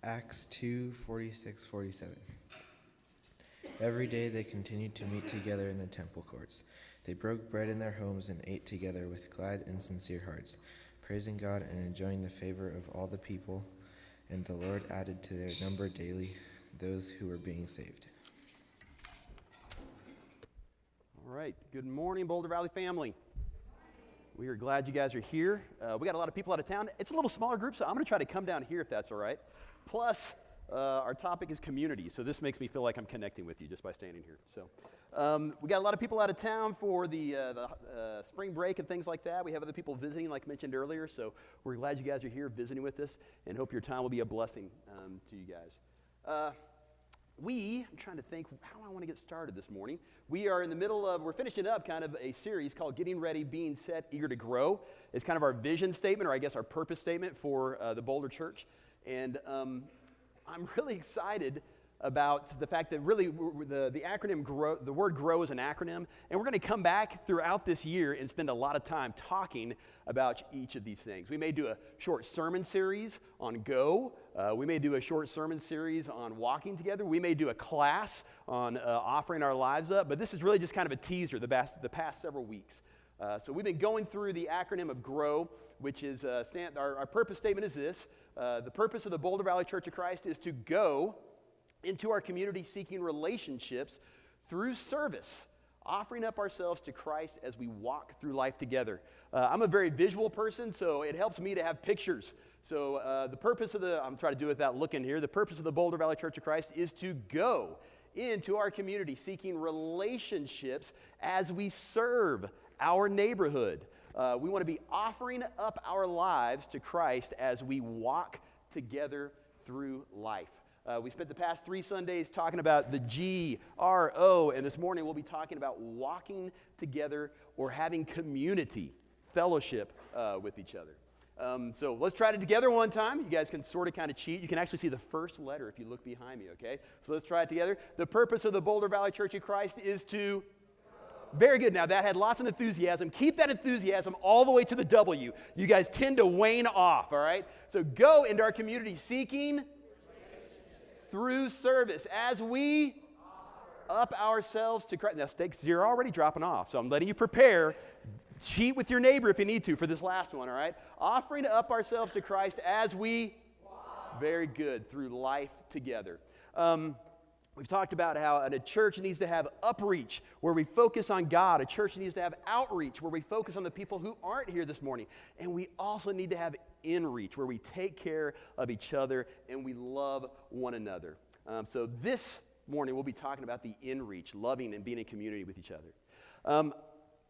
Acts 2:46-47. Every day they continued to meet together in the temple courts. They broke bread in their homes and ate together with glad and sincere hearts, praising God and enjoying the favor of all the people. And the Lord added to their number daily those who were being saved. All right. Good morning, Boulder Valley family. We are glad you guys are here. We got a lot of people out of town. It's a little smaller group, so I'm going to try to come down here if that's all right. Plus, our topic is community, so this makes me feel like I'm connecting with you just by standing here. So, we got a lot of people out of town for the spring break and things like that. We have other people visiting, like mentioned earlier, so we're glad you guys are here visiting with us, and hope your time will be a blessing to you guys. I'm trying to think how I want to get started this morning. We are in the middle of, we're finishing up kind of a series called Getting Ready, Being Set, Eager to Grow. It's kind of our vision statement, or I guess our purpose statement for the Boulder Church. And I'm really excited about the fact that really the acronym GROW, the word GROW is an acronym, and we're going to come back throughout this year and spend a lot of time talking about each of these things. We may do a short sermon series on GO. We may do a short sermon series on walking together. We may do a class on offering our lives up, but this is really just kind of a teaser the past several weeks. So we've been going through the acronym of GROW, which is, our purpose statement is this. The purpose of the Boulder Valley Church of Christ is to go into our community seeking relationships through service, offering up ourselves to Christ as we walk through life together. I'm a very visual person, so it helps me to have pictures. So the purpose of I'm trying to do it without looking here, the purpose of the Boulder Valley Church of Christ is to go into our community seeking relationships as we serve our neighborhood. We want to be offering up our lives to Christ as we walk together through life. We spent the past 3 Sundays talking about the GRO, and this morning we'll be talking about walking together or having community, fellowship with each other. So let's try it together one time. You guys can sort of kind of cheat. You can actually see the first letter if you look behind me, okay? So let's try it together. The purpose of the Boulder Valley Church of Christ is to... Very good. Now, that had lots of enthusiasm. Keep that enthusiasm all the way to the W. You guys tend to wane off, all right? So go into our community seeking through service as we up ourselves to Christ. Now, stakes are already dropping off, so I'm letting you prepare. Cheat with your neighbor if you need to for this last one, all right? Offering up ourselves to Christ as we, very good, through life together. We've talked about how a church needs to have upreach, where we focus on God. A church needs to have outreach, where we focus on the people who aren't here this morning. And we also need to have inreach, where we take care of each other and we love one another. So this morning we'll be talking about the inreach, loving and being in community with each other.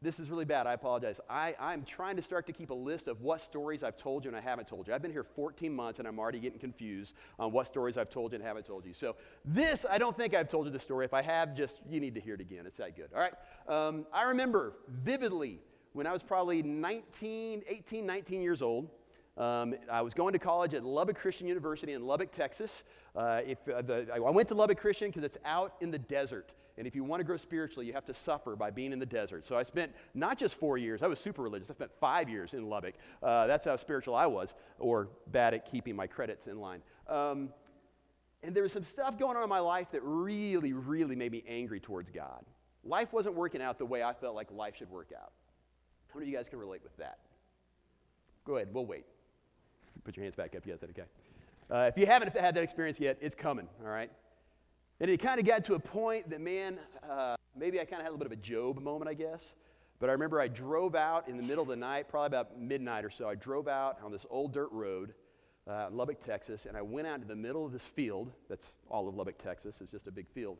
This is really bad. I apologize. I'm trying to start to keep a list of what stories I've told you and I haven't told you. I've been here 14 months, and I'm already getting confused on what stories I've told you and haven't told you. So this, I don't think I've told you the story. If I have, you need to hear it again. It's that good. All right. I remember vividly when I was probably 18, 19 years old. I was going to college at Lubbock Christian University in Lubbock, Texas. I went to Lubbock Christian because it's out in the desert. And if you want to grow spiritually, you have to suffer by being in the desert. So I spent not just 4 years. I was super religious. I spent 5 years in Lubbock. That's how spiritual I was, or bad at keeping my credits in line. And there was some stuff going on in my life that really, really made me angry towards God. Life wasn't working out the way I felt like life should work out. How many of you guys can relate with that? Go ahead. We'll wait. Put your hands back up. You guys said okay. If you haven't had that experience yet, it's coming, all right? And it kind of got to a point that, man, maybe I kind of had a little bit of a Job moment, I guess. But I remember I drove out in the middle of the night, probably about midnight or so. I drove out on this old dirt road in Lubbock, Texas, and I went out into the middle of this field. That's all of Lubbock, Texas. It's just a big field.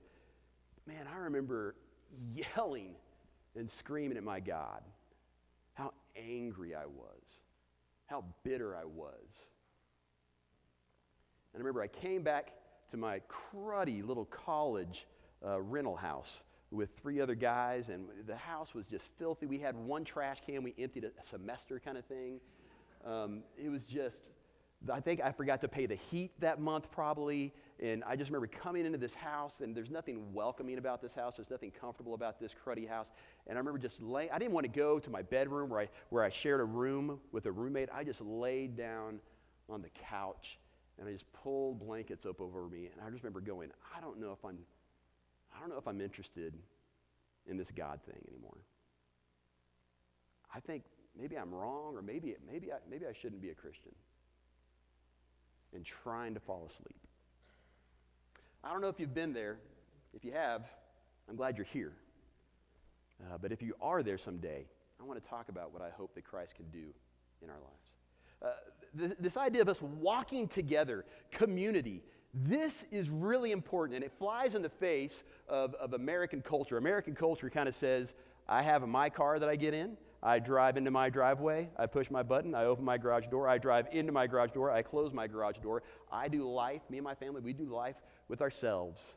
Man, I remember yelling and screaming at my God, how angry I was, how bitter I was. And I remember I came back to my cruddy little college rental house with 3 other guys, and the house was just filthy. We had 1 trash can. We emptied a semester kind of thing. It was just, I think I forgot to pay the heat that month probably, and I just remember coming into this house, and there's nothing welcoming about this house. There's nothing comfortable about this cruddy house. And I remember just I didn't want to go to my bedroom where I shared a room with a roommate. I just laid down on the couch and I just pulled blankets up over me, and I just remember going, I don't know if I'm interested in this God thing anymore. I think maybe I'm wrong, or maybe I shouldn't be a Christian. And trying to fall asleep. I don't know if you've been there. If you have, I'm glad you're here. But if you are there someday, I want to talk about what I hope that Christ can do in our lives. This idea of us walking together, community, this is really important, and it flies in the face of American culture. American culture kind of says, I have my car that I get in, I drive into my driveway, I push my button, I open my garage door, I drive into my garage door, I close my garage door. I do life, me and my family, we do life with ourselves.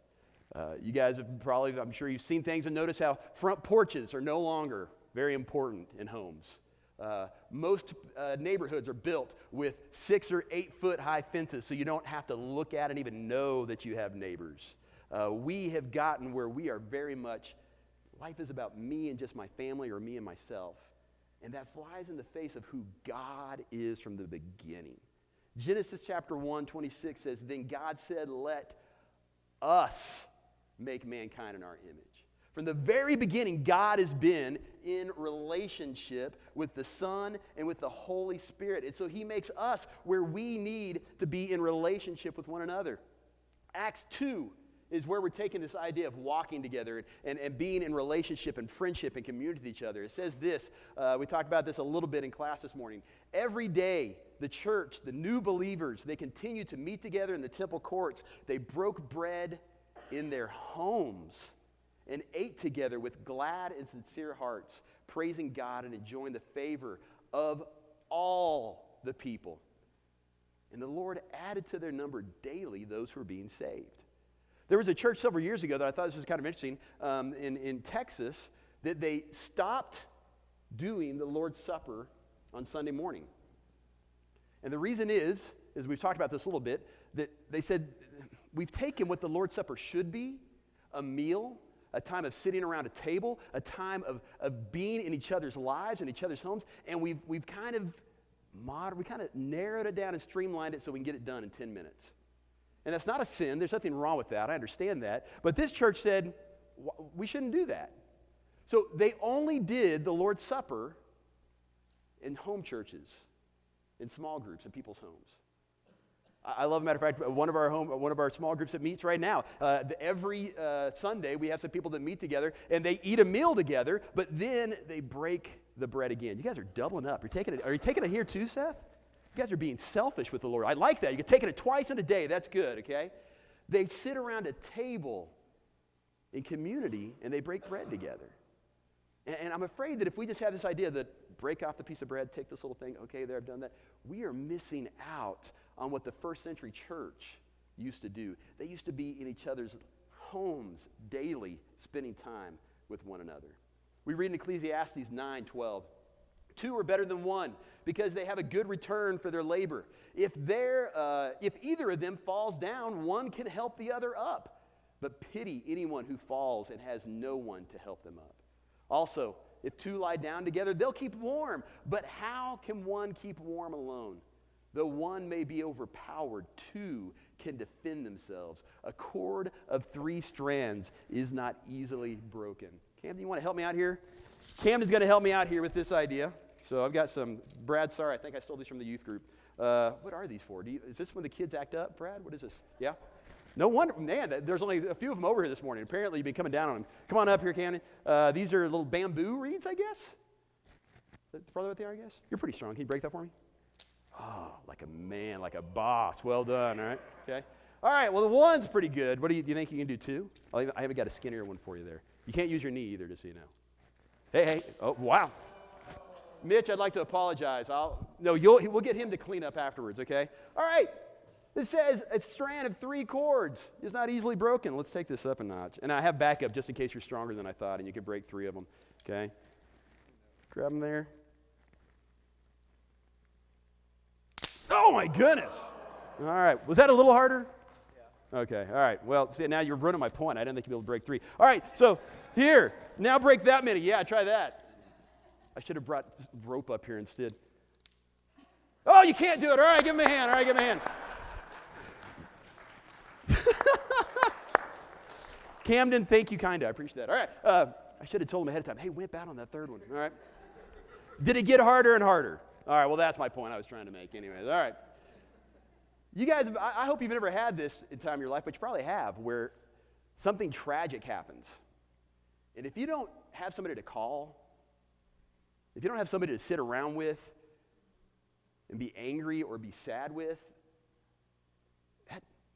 You guys have probably, I'm sure you've seen things and noticed how front porches are no longer very important in homes. Most neighborhoods are built with 6 or 8 foot high fences, so you don't have to look at and even know that you have neighbors. We have gotten where we are very much, life is about me and just my family, or me and myself. And that flies in the face of who God is from the beginning. Genesis chapter 1:26 says, then God said, let us make mankind in our image. From the very beginning, God has been in relationship with the Son and with the Holy Spirit. And so he makes us where we need to be in relationship with one another. Acts 2 is where we're taking this idea of walking together and being in relationship and friendship and community with each other. It says this, we talked about this a little bit in class this morning. Every day, the church, the new believers, they continued to meet together in the temple courts. They broke bread in their homes and ate together with glad and sincere hearts, praising God and enjoying the favor of all the people. And the Lord added to their number daily those who were being saved. There was a church several years ago that I thought this was kind of interesting in Texas, that they stopped doing the Lord's Supper on Sunday morning. And the reason is, as we've talked about this a little bit, that they said, we've taken what the Lord's Supper should be, a meal, a time of sitting around a table, a time of being in each other's lives and each other's homes, and we've kind of narrowed it down and streamlined it so we can get it done in 10 minutes. And that's not a sin. There's nothing wrong with that. I understand that. But this church said, we shouldn't do that. So they only did the Lord's Supper in home churches, in small groups, in people's homes. I love, matter of fact, one of our small groups that meets right now. Every Sunday, we have some people that meet together, and they eat a meal together, but then they break the bread again. You guys are doubling up. Are you taking it here too, Seth? You guys are being selfish with the Lord. I like that. You're taking it twice in a day. That's good, okay? They sit around a table in community, and they break bread together. And I'm afraid that if we just have this idea that break off the piece of bread, take this little thing, okay, there, I've done that, we are missing out on what the first century church used to do. They used to be in each other's homes daily, spending time with one another. We read in Ecclesiastes 9:12, 2 are better than one, because they have a good return for their labor. If either of them falls down, one can help the other up. But pity anyone who falls and has no one to help them up. Also, if 2 lie down together, they'll keep warm. But how can one keep warm alone? Though one may be overpowered, 2 can defend themselves. A cord of 3 strands is not easily broken. Camden, you want to help me out here? Camden's going to help me out here with this idea. So I've got some, Brad, sorry, I think I stole these from the youth group. What are these for? Is this when the kids act up, Brad? What is this? Yeah? No wonder, man, there's only a few of them over here this morning. Apparently you've been coming down on them. Come on up here, Camden. These are little bamboo reeds, I guess? Is that probably what they are, I guess? You're pretty strong. Can you break that for me? Oh, like a man, like a boss. Well done, all right? Okay. All right, well, the one's pretty good. What do you think you can do 2? I haven't got a skinnier one for you there. You can't use your knee either, just so you know. Hey, oh, wow. Mitch, I'd like to apologize. We'll get him to clean up afterwards, okay? All right. It says a strand of 3 cords is not easily broken. Let's take this up a notch. And I have backup just in case you're stronger than I thought and you could break 3 of them, okay? Grab them there. Oh, my goodness. All right. Was that a little harder? Yeah. Okay. All right. Well, see, now you're ruining my point. I didn't think you'd be able to break 3. All right. So here, now break that many. Yeah, try that. I should have brought rope up here instead. Oh, you can't do it. All right, give him a hand. All right, give him a hand. Camden, thank you, kinda. I appreciate that. All right. I should have told him ahead of time, hey, whip out on that third one. All right. Did it get harder and harder? All right, well, that's my point I was trying to make anyways. All right. You guys, I hope you've never had this in time of your life, but you probably have, where something tragic happens. And if you don't have somebody to call, if you don't have somebody to sit around with and be angry or be sad with,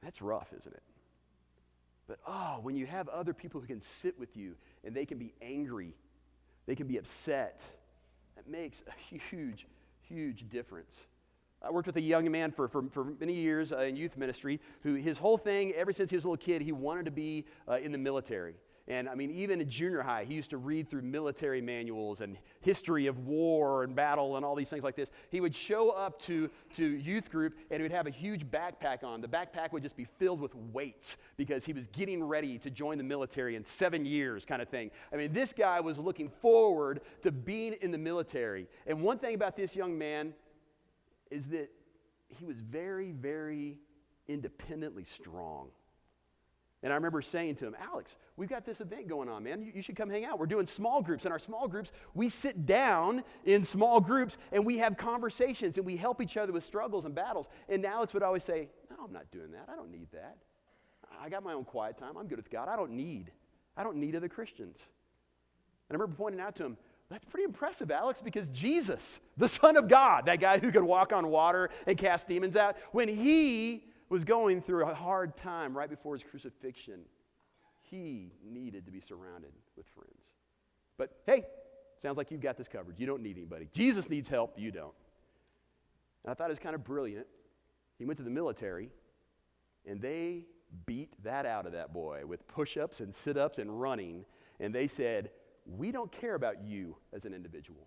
that's rough, isn't it? But when you have other people who can sit with you and they can be angry, they can be upset, that makes a huge, huge difference. I worked with a young man for many years in youth ministry who his whole thing, ever since he was a little kid, he wanted to be in the military. And I mean, even in junior high, he used to read through military manuals and history of war and battle and all these things like this. He would show up to youth group and he would have a huge backpack on. The backpack would just be filled with weights because he was getting ready to join the military in 7 years kind of thing. I mean, this guy was looking forward to being in the military. And one thing about this young man is that he was very, very independently strong. And I remember saying to him, Alex, we've got this event going on, man. You should come hang out. We're doing small groups. In our small groups, we sit down in small groups and we have conversations and we help each other with struggles and battles. And Alex would always say, no, I'm not doing that. I don't need that. I got my own quiet time. I'm good with God. I don't need other Christians. And I remember pointing out to him, that's pretty impressive, Alex, because Jesus, the Son of God, that guy who could walk on water and cast demons out, when he was going through a hard time right before his crucifixion, he needed to be surrounded with friends. But hey, sounds like you've got this covered. You don't need anybody. Jesus needs help. You don't. And I thought it was kind of brilliant. He went to the military, and they beat that out of that boy with push-ups and sit-ups and running. And they said, we don't care about you as an individual.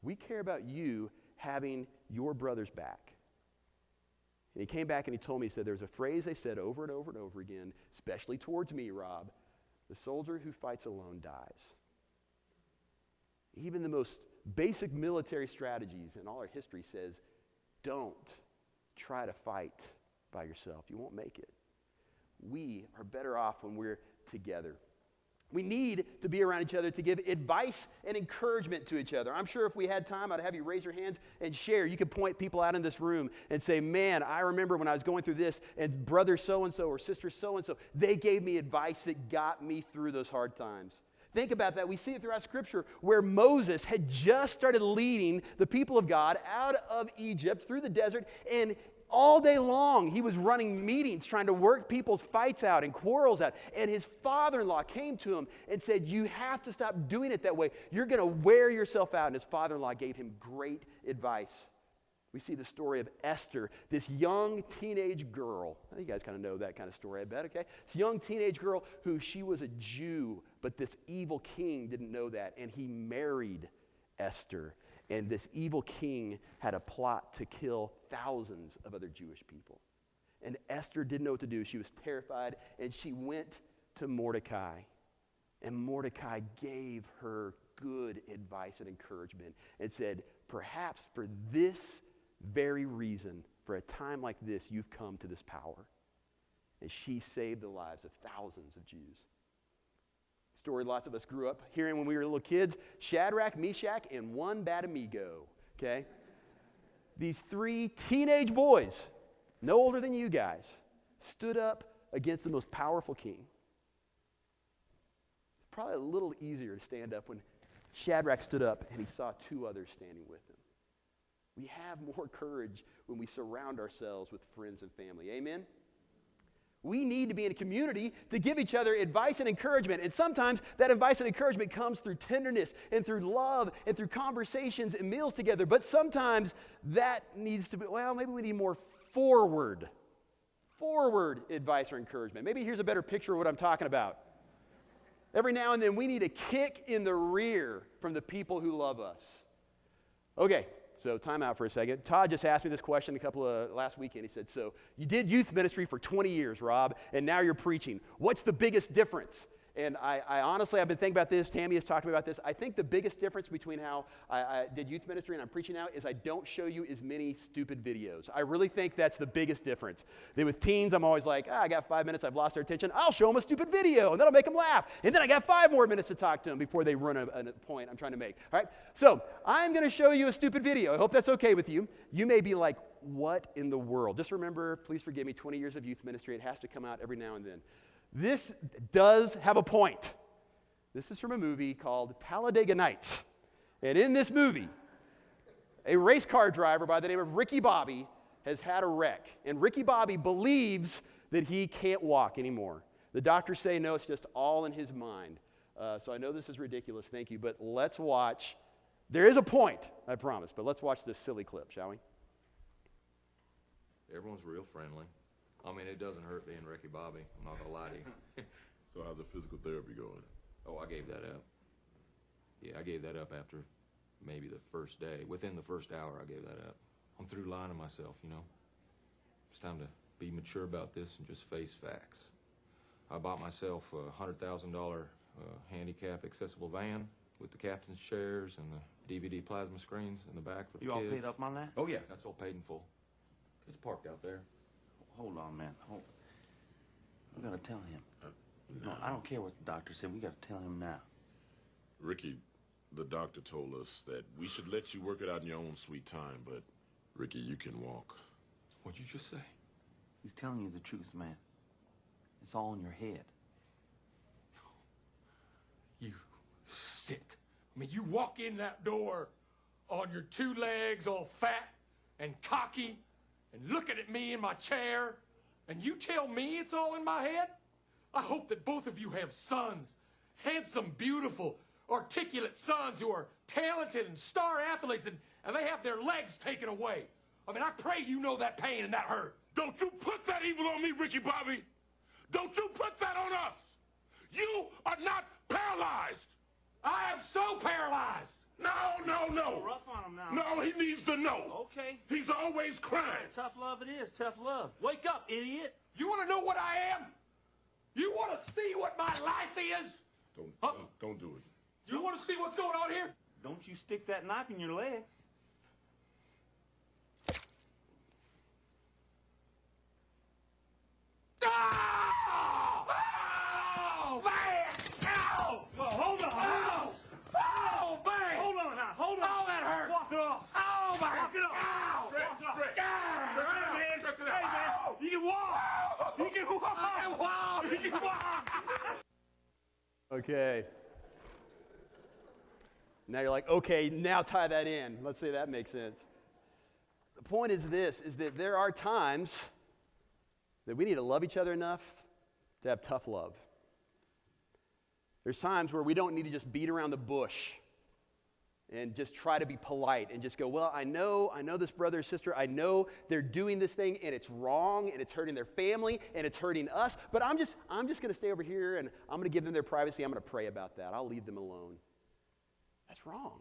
We care about you having your brother's back. And he came back and he told me, he said, there's a phrase they said over and over and over again, especially towards me, Rob, the soldier who fights alone dies. Even the most basic military strategies in all our history says, don't try to fight by yourself. You won't make it. We are better off when we're together. We need to be around each other to give advice and encouragement to each other. I'm sure if we had time, I'd have you raise your hands and share. You could point people out in this room and say, man, I remember when I was going through this, and brother so-and-so or sister so-and-so, they gave me advice that got me through those hard times. Think about that. We see it throughout Scripture where Moses had just started leading the people of God out of Egypt through the desert, and all day long, he was running meetings trying to work people's fights out and quarrels out. And his father-in-law came to him and said, you have to stop doing it that way. You're going to wear yourself out. And his father-in-law gave him great advice. We see the story of Esther, this young teenage girl. You guys kind of know that kind of story, I bet, okay? This young teenage girl who she was a Jew, but this evil king didn't know that, and he married Esther. And this evil king had a plot to kill thousands of other Jewish people. And Esther didn't know what to do. She was terrified, and she went to Mordecai. And Mordecai gave her good advice and encouragement and said, perhaps for this very reason, for a time like this, you've come to this power. And she saved the lives of thousands of Jews. Story lots of us grew up hearing when we were little kids, Shadrach, Meshach, and one bad amigo, okay? These 3 teenage boys, no older than you guys, stood up against the most powerful king. It's probably a little easier to stand up when Shadrach stood up and he saw 2 others standing with him. We have more courage when we surround ourselves with friends and family. Amen? We need to be in a community to give each other advice and encouragement. And sometimes that advice and encouragement comes through tenderness and through love and through conversations and meals together. But sometimes that needs to be, well, maybe we need more forward advice or encouragement. Maybe here's a better picture of what I'm talking about. Every now and then we need a kick in the rear from the people who love us. Okay. So time out for a second. Todd just asked me this question last weekend. He said, so you did youth ministry for 20 years, Rob, and now you're preaching. What's the biggest difference? And I honestly, I've been thinking about this. Tammy has talked to me about this. I think the biggest difference between how I did youth ministry and I'm preaching now is I don't show you as many stupid videos. I really think that's the biggest difference. That with teens, I'm always like, I got 5 minutes, I've lost their attention. I'll show them a stupid video, and that'll make them laugh. And then I got 5 more minutes to talk to them before they run a point I'm trying to make. All right? So I'm going to show you a stupid video. I hope that's okay with you. You may be like, what in the world? Just remember, please forgive me, 20 years of youth ministry. It has to come out every now and then. This does have a point. This is from a movie called Talladega Nights. And in this movie, a race car driver by the name of Ricky Bobby has had a wreck. And Ricky Bobby believes that he can't walk anymore. The doctors say, no, it's just all in his mind. So I know this is ridiculous, thank you, but let's watch. There is a point, I promise, but let's watch this silly clip, shall we? Everyone's real friendly. I mean, it doesn't hurt being Ricky Bobby. I'm not gonna lie to you. So how's the physical therapy going? Oh, I gave that up. Yeah, I gave that up after maybe the first day. Within the first hour, I gave that up. I'm through lying to myself, you know. It's time to be mature about this and just face facts. I bought myself a $100,000 handicap accessible van with the captain's chairs and the DVD plasma screens in the back for the You kids. all paid up on that? Oh yeah, that's all paid in full. It's parked out there. Hold on, man. We gotta tell him. No, I don't care what the doctor said. We gotta tell him now. Ricky, the doctor told us that we should let you work it out in your own sweet time, but Ricky, you can walk. What'd you just say? He's telling you the truth, man. It's all in your head. You sick. I mean, you walk in that door on your 2 legs all fat and cocky and looking at me in my chair, and you tell me it's all in my head? I hope that both of you have sons, handsome, beautiful, articulate sons who are talented and star athletes, and they have their legs taken away. I mean, I pray you know that pain and that hurt. Don't you put that evil on me, Ricky Bobby! Don't you put that on us! You are not paralyzed! I am so paralyzed. No! Rough on him now. No, he needs to know. Okay. He's always crying. Tough love it is. Tough love. Wake up, idiot. You want to know what I am? You want to see what my life is? Don't do it. You want to see what's going on here? Don't you stick that knife in your leg. Oh, man! Ow! Well, hold on. Ow! Oh, man! Hold on now. Hold on. Oh, that hurt! Walk it off. Oh, my! Walk it off. Ow! Stretch. Ah! Stretch it out, man. Stretch it out. Hey, man. You can walk. You can walk. I can walk! You can walk. Okay. Now you're like, okay, now tie that in. Let's say that makes sense. The point is this, is that there are times that we need to love each other enough to have tough love. There's times where we don't need to just beat around the bush and just try to be polite and just go, well, I know this brother or sister, I know they're doing this thing and it's wrong and it's hurting their family and it's hurting us, but I'm just going to stay over here and I'm going to give them their privacy. I'm going to pray about that. I'll leave them alone. That's wrong.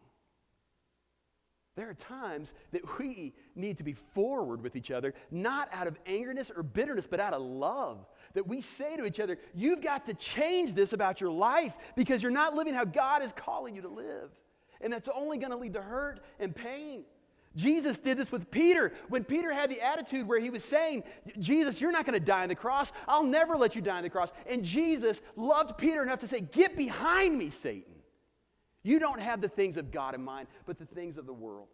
There are times that we need to be forward with each other, not out of angerness or bitterness, but out of love. That we say to each other, you've got to change this about your life because you're not living how God is calling you to live. And that's only going to lead to hurt and pain. Jesus did this with Peter. When Peter had the attitude where he was saying, Jesus, you're not going to die on the cross. I'll never let you die on the cross. And Jesus loved Peter enough to say, get behind me, Satan. You don't have the things of God in mind, but the things of the world.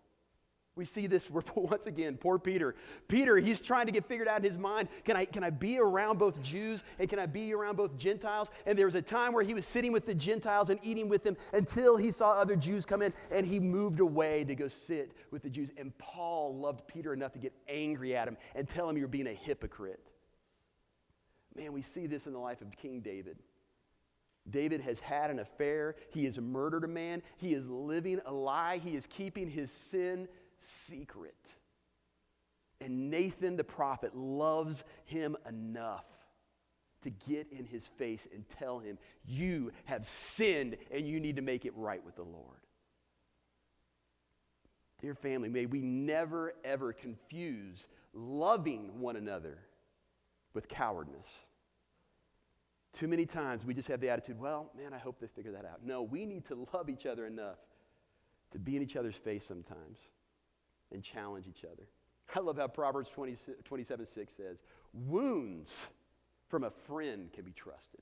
We see this once again, poor Peter. Peter, he's trying to get figured out in his mind, can I be around both Jews and can I be around both Gentiles? And there was a time where he was sitting with the Gentiles and eating with them until he saw other Jews come in and he moved away to go sit with the Jews. And Paul loved Peter enough to get angry at him and tell him you're being a hypocrite. Man, we see this in the life of King David. David has had an affair. He has murdered a man. He is living a lie. He is keeping his sin secret. And Nathan the prophet loves him enough to get in his face and tell him, you have sinned and you need to make it right with the Lord. Dear family, may we never ever confuse loving one another with cowardness. Too many times we just have the attitude, well, man, I hope they figure that out. No, we need to love each other enough to be in each other's face sometimes and challenge each other. I love how Proverbs 27:6 says, wounds from a friend can be trusted,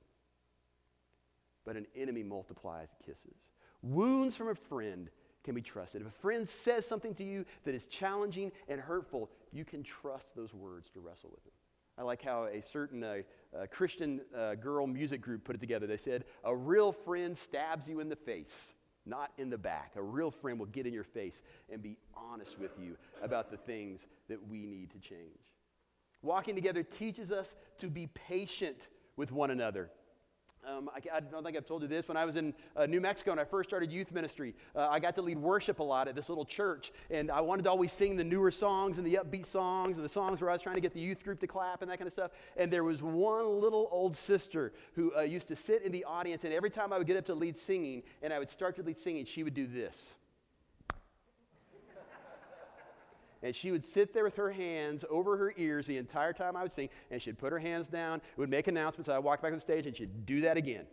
but an enemy multiplies kisses. Wounds from a friend can be trusted. If a friend says something to you that is challenging and hurtful, you can trust those words to wrestle with them. I like how a certain Christian girl music group put it together. They said, a real friend stabs you in the face, not in the back. A real friend will get in your face and be honest with you about the things that we need to change. Walking together teaches us to be patient with one another. I don't think I've told you this. When I was in New Mexico and I first started youth ministry, I got to lead worship a lot at this little church. And I wanted to always sing the newer songs and the upbeat songs and the songs where I was trying to get the youth group to clap and that kind of stuff. And there was one little old sister who used to sit in the audience. And every time I would get up to lead singing and I would start to lead singing, she would do this. And she would sit there with her hands over her ears the entire time I would sing, and she'd put her hands down, would make announcements, I would walk back on the stage, and she'd do that again.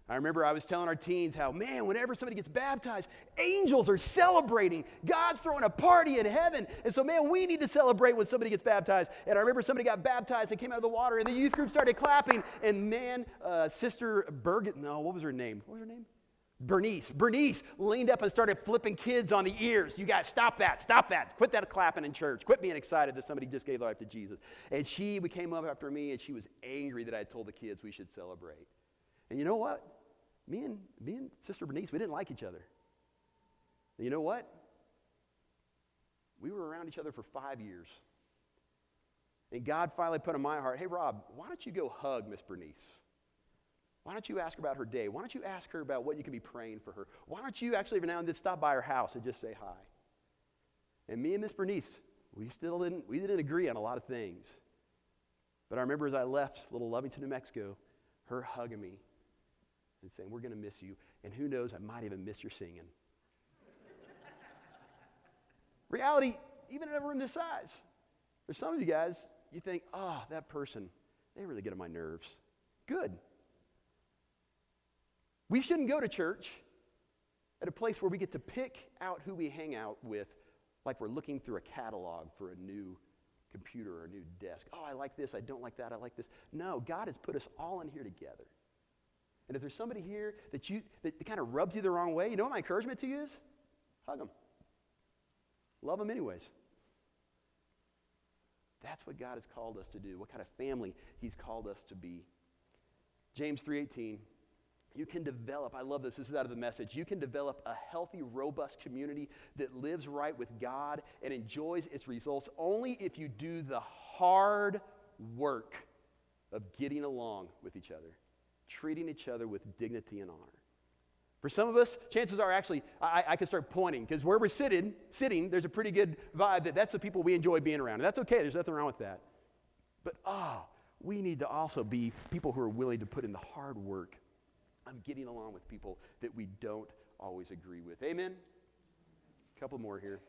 I remember I was telling our teens how, man, whenever somebody gets baptized, angels are celebrating. God's throwing a party in heaven. And so, man, we need to celebrate when somebody gets baptized. And I remember somebody got baptized and came out of the water, and the youth group started clapping. And, man, Sister what was her name? Bernice leaned up and started flipping kids on the ears. You guys, stop that. Quit that clapping in church. Quit being excited that somebody just gave life to Jesus. And she came up after me, and she was angry that I had told the kids we should celebrate. And you know what? Me and Sister Bernice, we didn't like each other. And you know what? We were around each other for 5 years. And God finally put in my heart, hey, Rob, why don't you go hug Miss Bernice? Why don't you ask her about her day? Why don't you ask her about what you can be praying for her? Why don't you actually every now and then stop by her house and just say hi? And me and Miss Bernice, we didn't agree on a lot of things. But I remember as I left little Lovington, New Mexico, her hugging me and saying, we're going to miss you. And who knows, I might even miss your singing. Reality, even in a room this size, there's some of you guys, you think, that person, they really get on my nerves. Good. We shouldn't go to church at a place where we get to pick out who we hang out with like we're looking through a catalog for a new computer or a new desk. Oh, I like this, I don't like that, I like this. No, God has put us all in here together. And if there's somebody here that kind of rubs you the wrong way, you know what my encouragement to you is? Hug them. Love them anyways. That's what God has called us to do, what kind of family he's called us to be. James 3:18. You can develop, I love this is out of the Message, you can develop a healthy, robust community that lives right with God and enjoys its results only if you do the hard work of getting along with each other, treating each other with dignity and honor. For some of us, chances are actually, I can start pointing, because where we're sitting, there's a pretty good vibe that's the people we enjoy being around. And that's okay, there's nothing wrong with that. But we need to also be people who are willing to put in the hard work. I'm getting along with people that we don't always agree with. Amen? A couple more here.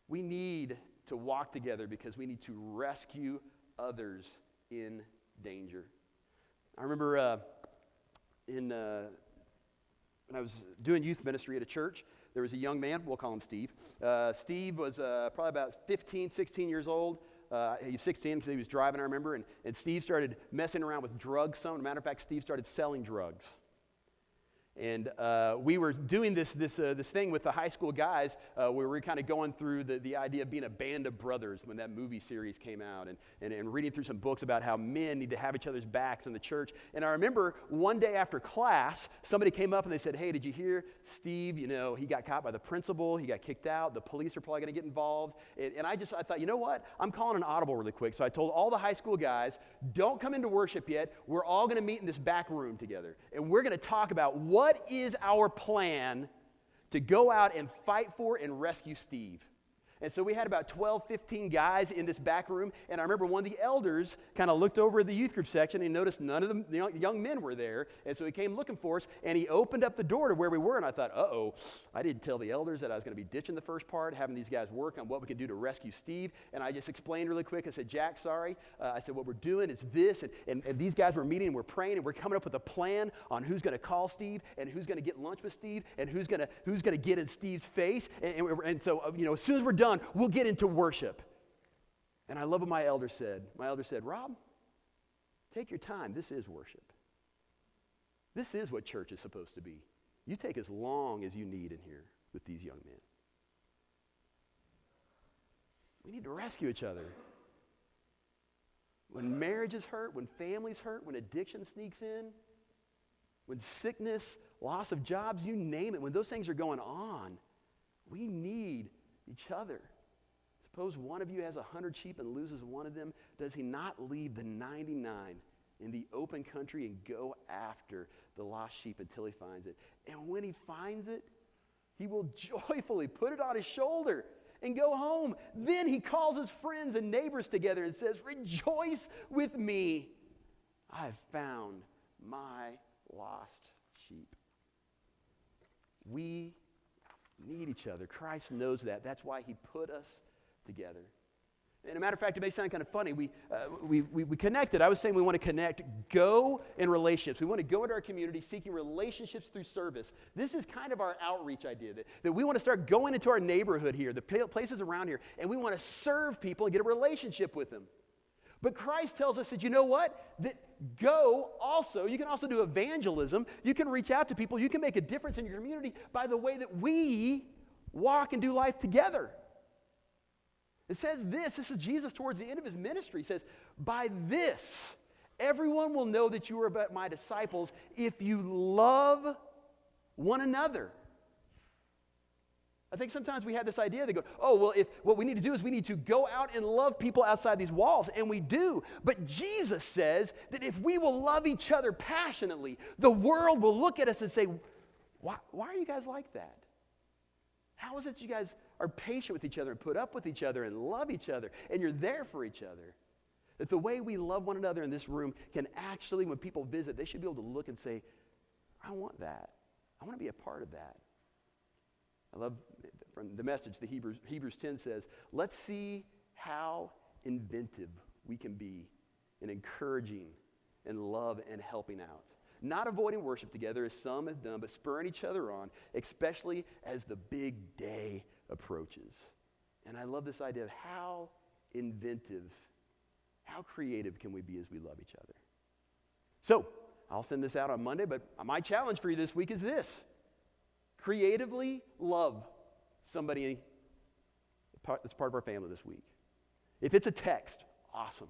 We need to walk together because we need to rescue others in danger. I remember when I was doing youth ministry at a church, there was a young man, we'll call him Steve. Steve was probably about 15, 16 years old. He was 16 because he was driving, I remember, and Steve started messing around with drugs. As a matter of fact, Steve started selling drugs. And we were doing this thing with the high school guys where we were kind of going through the idea of being a band of brothers when that movie series came out and reading through some books about how men need to have each other's backs in the church. And I remember one day after class, somebody came up and they said, hey, did you hear Steve? You know, he got caught by the principal. He got kicked out. The police are probably going to get involved. And I thought, you know what? I'm calling an audible really quick. So I told all the high school guys, don't come into worship yet. We're all going to meet in this back room together. And we're going to talk about what is our plan to go out and fight for and rescue Steve. And so we had about 12, 15 guys in this back room, and I remember one of the elders kind of looked over at the youth group section and he noticed none of the young men were there, and so he came looking for us, and he opened up the door to where we were, and I thought, uh-oh, I didn't tell the elders that I was going to be ditching the first part, having these guys work on what we could do to rescue Steve, and I just explained really quick. I said, Jack, sorry. I said, what we're doing is this, and these guys were meeting, and we're praying, and we're coming up with a plan on who's going to call Steve, and who's going to get lunch with Steve, and who's going to get in Steve's face, and so, as soon as we're done, we'll get into worship. And I love what my elder said. My elder said, Rob, take your time. This is worship. This is what church is supposed to be. You take as long as you need in here with these young men. We need to rescue each other. When marriages hurt, when families hurt, when addiction sneaks in, when sickness, loss of jobs, you name it, when those things are going on, we need each other. Suppose one of you has 100 sheep and loses one of them. Does he not leave the 99 in the open country and go after the lost sheep until he finds it? And when he finds it, he will joyfully put it on his shoulder and go home. Then he calls his friends and neighbors together and says, rejoice with me. I have found my lost sheep. We need each other. Christ knows that. That's why he put us together. And a matter of fact, it may sound kind of funny. We connected. I was saying we want to connect, go in relationships. We want to go into our community seeking relationships through service. This is kind of our outreach idea, that we want to start going into our neighborhood here, the places around here, and we want to serve people and get a relationship with them. But Christ tells us that, you know what? That go also, you can also do evangelism. You can reach out to people. You can make a difference in your community by the way that we walk and do life together. It says this is Jesus towards the end of his ministry. He says, by this, everyone will know that you are my disciples if you love one another. I think sometimes we have this idea, they go, oh, well, if what we need to do is we need to go out and love people outside these walls, and we do. But Jesus says that if we will love each other passionately, the world will look at us and say, why are you guys like that? How is it you guys are patient with each other and put up with each other and love each other and you're there for each other? That the way we love one another in this room can actually, when people visit, they should be able to look and say, I want that. I want to be a part of that. I love from the message, the Hebrews 10 says, let's see how inventive we can be in encouraging and love and helping out. Not avoiding worship together as some have done, but spurring each other on, especially as the big day approaches. And I love this idea of how inventive, how creative can we be as we love each other. So, I'll send this out on Monday, but my challenge for you this week is this. Creatively love somebody that's part of our family this week. If it's a text, awesome.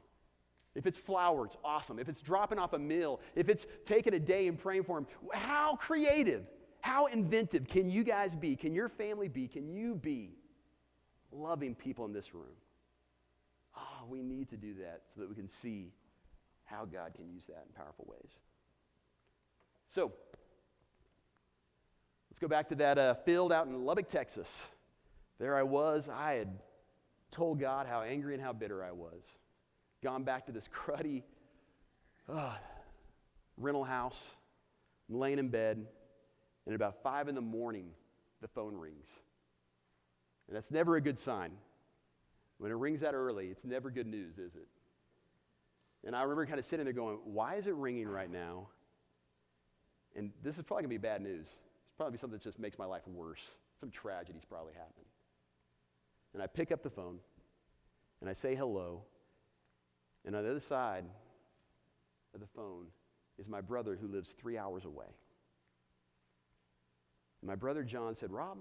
If it's flowers, awesome. If it's dropping off a meal, if it's taking a day and praying for them, how creative, how inventive can you guys be? Can your family be? Can you be loving people in this room? We need to do that so that we can see how God can use that in powerful ways. So, let's go back to that field out in Lubbock, Texas. There I had told God how angry and how bitter I was. Gone back to this cruddy rental house. I'm laying in bed, and at about 5 in the morning, the phone rings. And that's never a good sign. When it rings that early, it's never good news, is it? And I remember kind of sitting there going, why is it ringing right now? And this is probably going to be bad news. It's probably something that just makes my life worse. Some tragedy's probably happened. And I pick up the phone, and I say hello, and on the other side of the phone is my brother who lives 3 hours away. And my brother John said, Rob,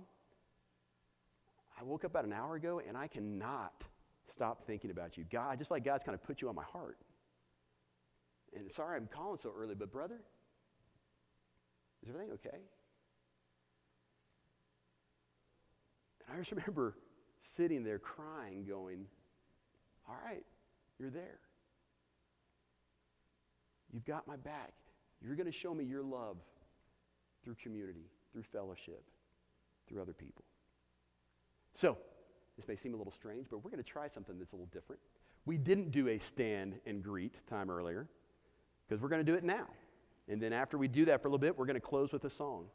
I woke up about an hour ago, and I cannot stop thinking about you. God, just like God's kind of put you on my heart. And sorry I'm calling so early, but brother, is everything okay? And I just remember sitting there crying, going, all right, you're there. You've got my back. You're going to show me your love through community, through fellowship, through other people. So, This may seem a little strange, but we're going to try something that's a little different. We didn't do a stand and greet time earlier because we're going to do it now. And then after we do that for a little bit, we're going to close with a song.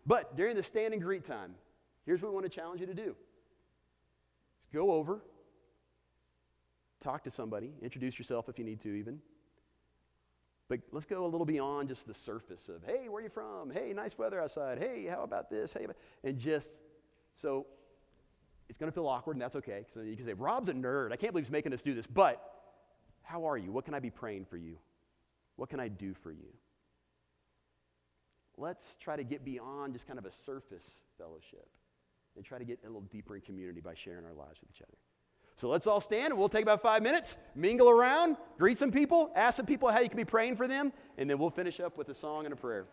But during the stand and greet time, here's what we want to challenge you to do. Let's go over, talk to somebody, introduce yourself if you need to even. But let's go a little beyond just the surface of, hey, where are you from? Hey, nice weather outside. Hey, how about this? Hey, and just, so it's going to feel awkward, and that's okay. So you can say, Rob's a nerd. I can't believe he's making us do this. But how are you? What can I be praying for you? What can I do for you? Let's try to get beyond just kind of a surface fellowship and try to get a little deeper in community by sharing our lives with each other. So let's all stand, and we'll take about 5 minutes, mingle around, greet some people, ask some people how you can be praying for them, and then we'll finish up with a song and a prayer.